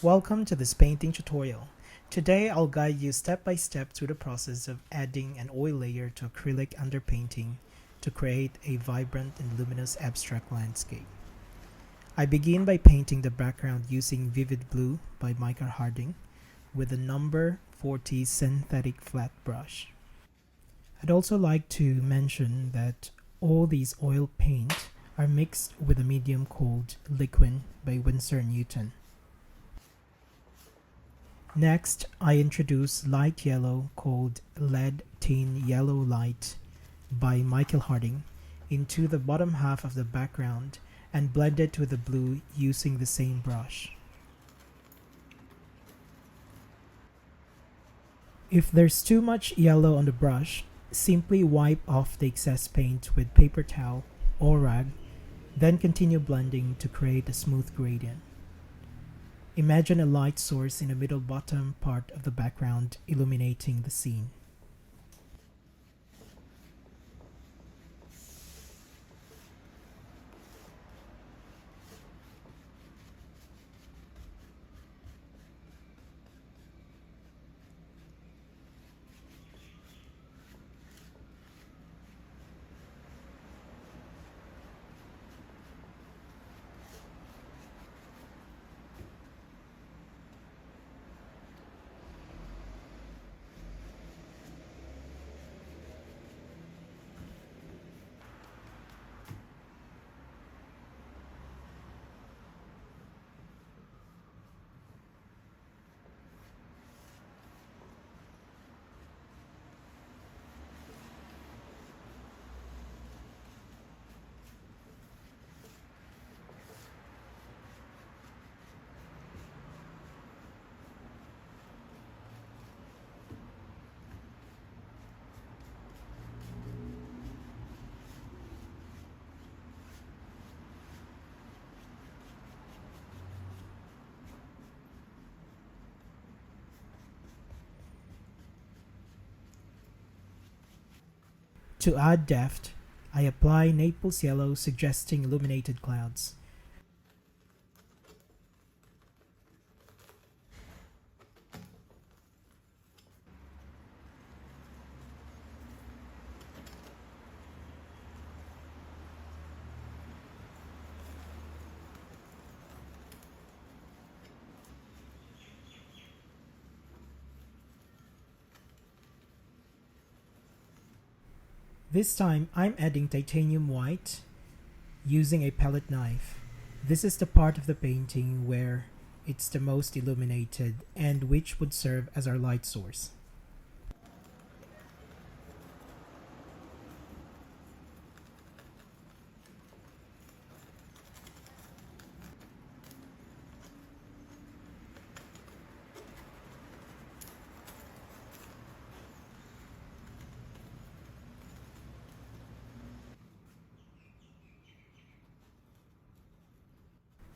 Welcome to this painting tutorial. Today I'll guide you step by step through the process of adding an oil layer to acrylic underpainting to create a vibrant and luminous abstract landscape. I begin by painting the background using Vivid Blue by Michael Harding with a number 40 synthetic flat brush. I'd also like to mention that all these oil paint are mixed with a medium called Liquid by Winsor & Newton. Next, I introduce light yellow called Lead Tin Yellow Light by Michael Harding into the bottom half of the background and blend it with the blue using the same brush. If there's too much yellow on the brush, simply wipe off the excess paint with paper towel or rag, then continue blending to create a smooth gradient. Imagine a light source in the middle bottom part of the background illuminating the scene. To add depth, I apply Naples Yellow, suggesting illuminated clouds. This time, I'm adding titanium white using a palette knife. This is the part of the painting where it's the most illuminated and which would serve as our light source.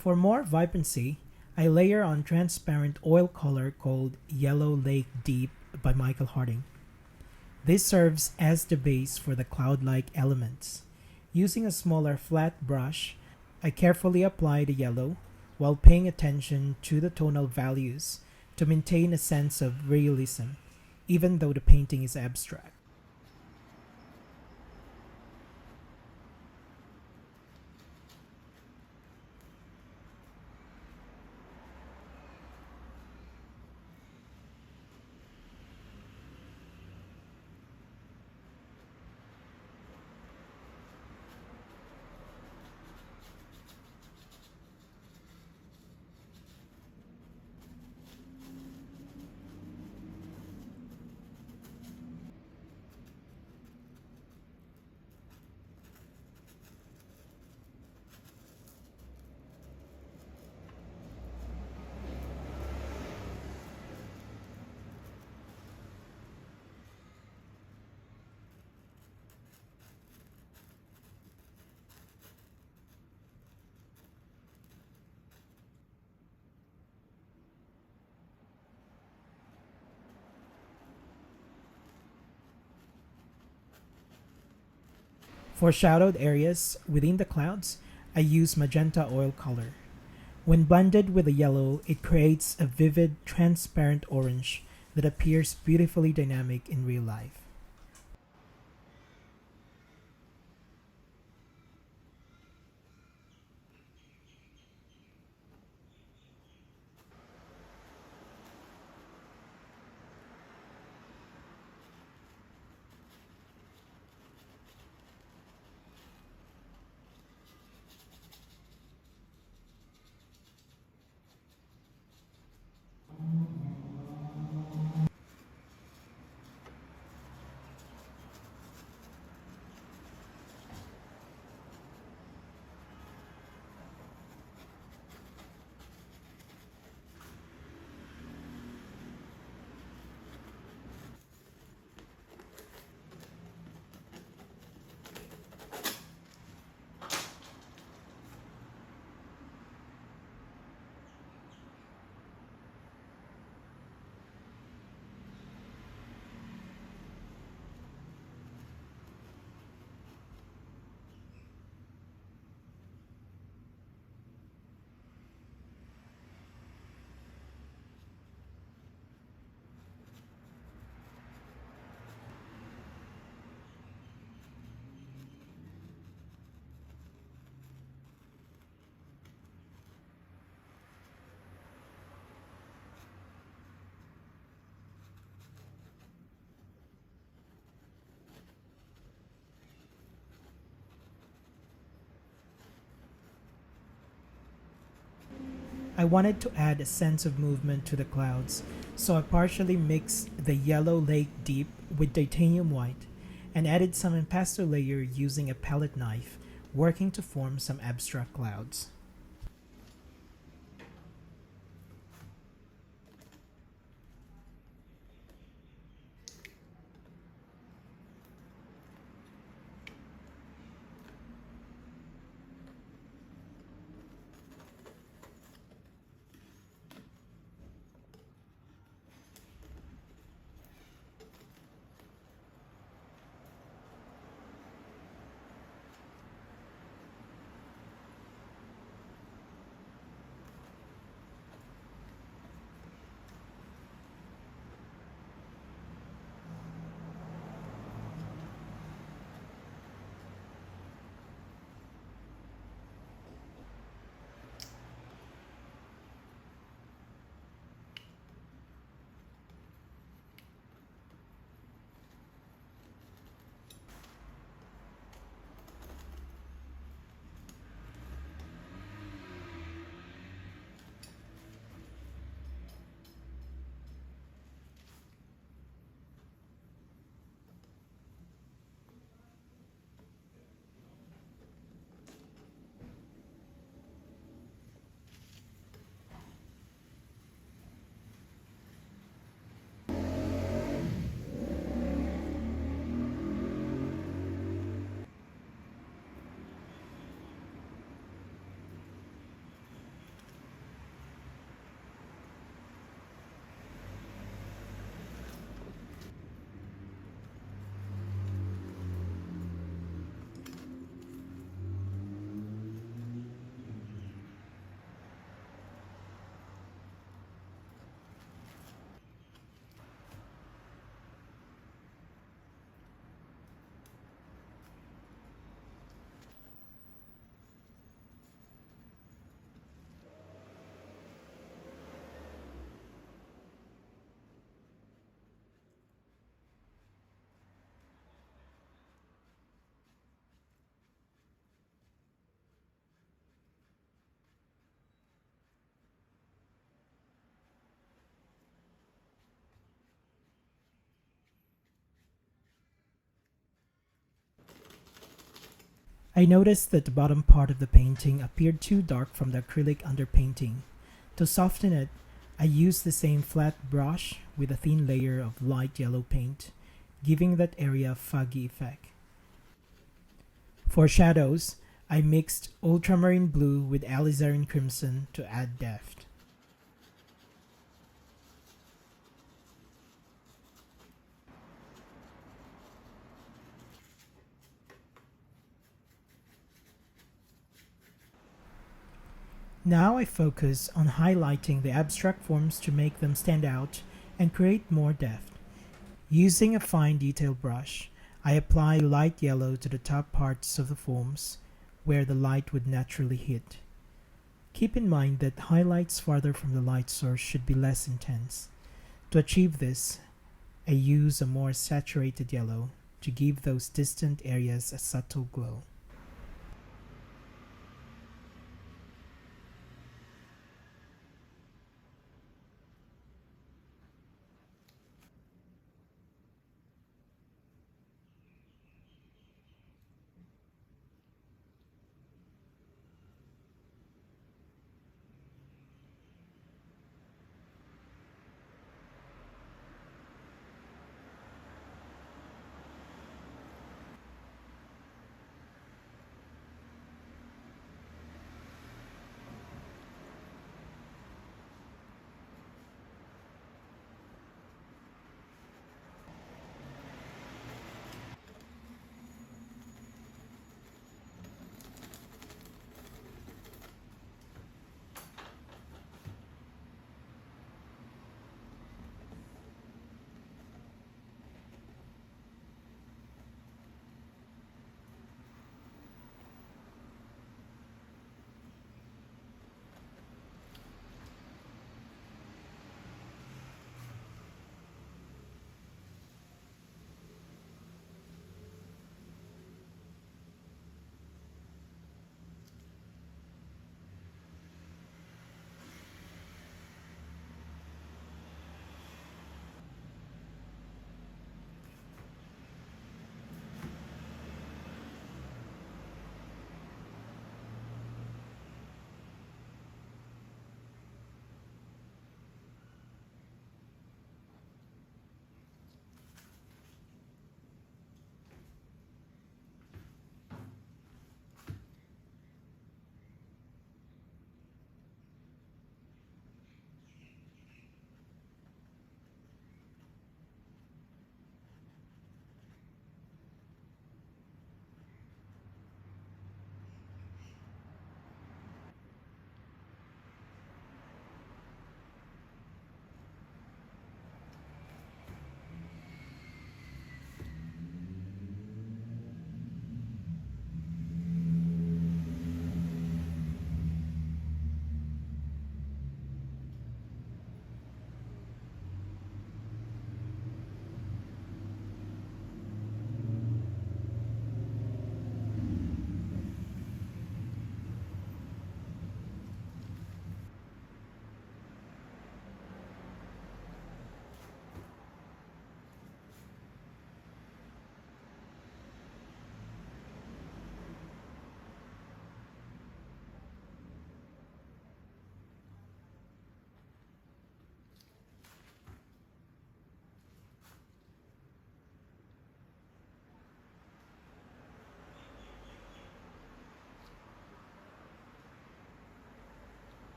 For more vibrancy, I layer on transparent oil color called Yellow Lake Deep by Michael Harding. This serves as the base for the cloud-like elements. Using a smaller flat brush, I carefully apply the yellow while paying attention to the tonal values to maintain a sense of realism, even though the painting is abstract. For shadowed areas within the clouds, I use magenta oil color. When blended with the yellow, it creates a vivid, transparent orange that appears beautifully dynamic in real life. I wanted to add a sense of movement to the clouds, so I partially mixed the yellow lake deep with titanium white and added some impasto layer using a palette knife, working to form some abstract clouds. I noticed that the bottom part of the painting appeared too dark from the acrylic underpainting. To soften it, I used the same flat brush with a thin layer of light yellow paint, giving that area a foggy effect. For shadows, I mixed ultramarine blue with alizarin crimson to add depth. Now I focus on highlighting the abstract forms to make them stand out and create more depth. Using a fine detail brush, I apply light yellow to the top parts of the forms where the light would naturally hit. Keep in mind that highlights farther from the light source should be less intense. To achieve this, I use a more saturated yellow to give those distant areas a subtle glow.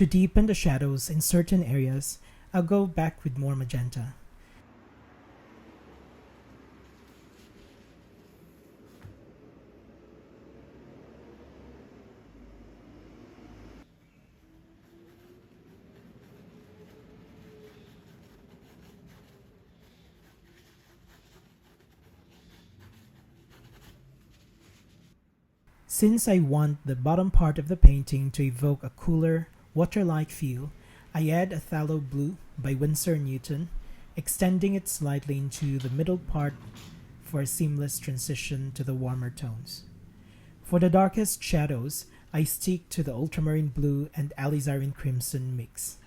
To deepen the shadows in certain areas, I'll go back with more magenta. Since I want the bottom part of the painting to evoke a cooler, water-like feel, I add a phthalo blue by Winsor & Newton, extending it slightly into the middle part for a seamless transition to the warmer tones. For the darkest shadows, I stick to the ultramarine blue and alizarin crimson mix.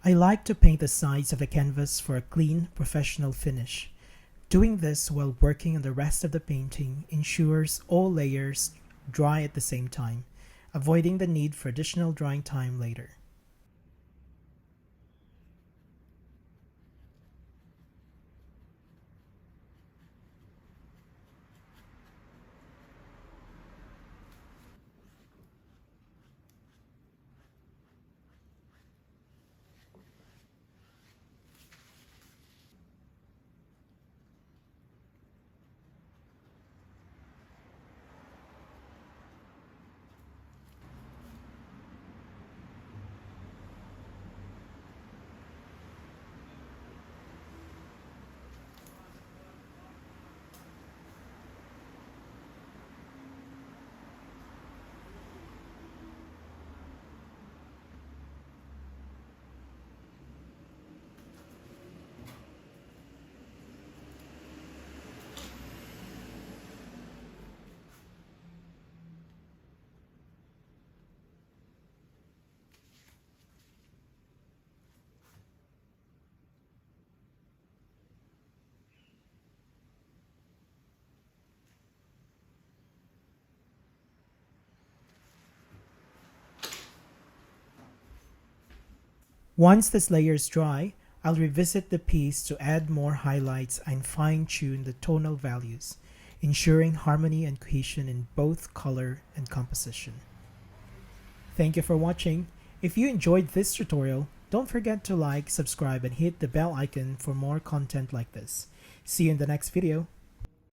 I like to paint the sides of the canvas for a clean, professional finish. Doing this while working on the rest of the painting ensures all layers dry at the same time, avoiding the need for additional drying time later. Once this layer is dry, I'll revisit the piece to add more highlights and fine-tune the tonal values, ensuring harmony and cohesion in both color and composition. Thank you for watching. If you enjoyed this tutorial, don't forget to like, subscribe, and hit the bell icon for more content like this. See you in the next video.